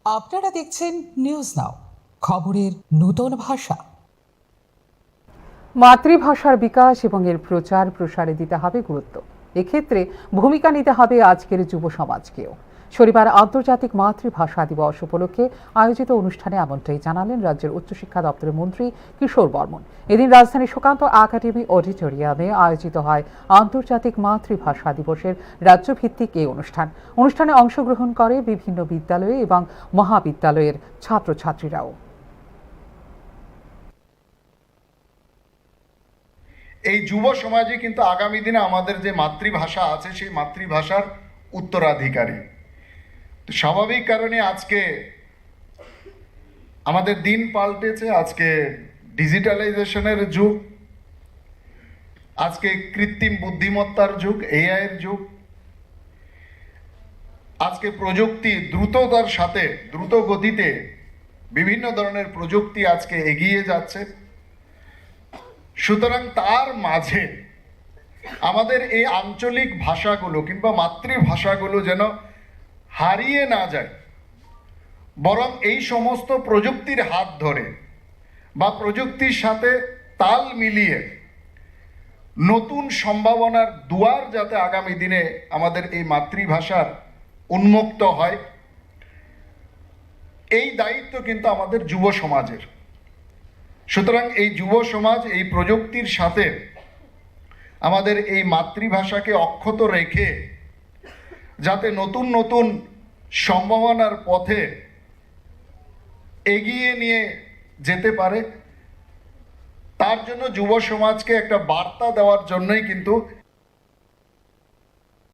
আপনারা দেখছেন news now, খবরের নূতন ভাষা। মাতৃভাষার বিকাশ এবং এর প্রচার প্রসারে দিতে হবে গুরুত্ব। এক্ষেত্রে ভূমিকা নিতে হবে আজকের যুব সমাজকেও। শনিবার আন্তর্জাতিক মাতৃভাষা দিবস উপলক্ষে আয়োজিত অনুষ্ঠানে এমনটাই জানালেন রাজ্যের উচ্চশিক্ষা দপ্তরের মন্ত্রী কিশোর বর্মন। এদিন রাজধানীর সুকান্ত একাডেমি অডিটোরিয়ামে আয়োজিত হয় আন্তর্জাতিক মাতৃভাষা দিবসের রাজ্যভিত্তিক এই অনুষ্ঠানে অংশগ্রহণ করে বিভিন্ন বিদ্যালয়ে এবং মহাবিদ্যালয়ের ছাত্রছাত্রীরাও। এই যুব সমাজে কিন্তু আগামী দিনে আমাদের যে মাতৃভাষা আছে সেই মাতৃভাষার উত্তরাধিকারী। তো স্বাভাবিক কারণে আজকে আমাদের দিন পাল্টেছে, আজকে ডিজিটালাইজেশনের যুগ, আজকে কৃত্রিম বুদ্ধিমত্তার যুগ, এআই এর যুগ। আজকে প্রযুক্তি দ্রুততার সাথে, দ্রুত গতিতে বিভিন্ন ধরনের প্রযুক্তি আজকে এগিয়ে যাচ্ছে। সুতরাং তার মাঝে আমাদের এই আঞ্চলিক ভাষাগুলো কিংবা মাতৃভাষাগুলো যেন হারিয়ে না যায়, বরং এই সমস্ত প্রযুক্তির হাত ধরে বা প্রযুক্তির সাথে তাল মিলিয়ে নতুন সম্ভাবনার দুয়ার যাতে আগামী দিনে আমাদের এই মাতৃভাষার উন্মুক্ত হয়, এই দায়িত্ব কিন্তু আমাদের যুব সমাজের। সুতরাং এই যুব সমাজ এই প্রযুক্তির সাথে আমাদের এই মাতৃভাষাকে অক্ষত রেখে যাতে নতুন নতুন সম্ভাবনার পথে এগিয়ে নিয়ে যেতে পারে, তার জন্য যুব সমাজকে একটা বার্তা দেওয়ার জন্যই কিন্তু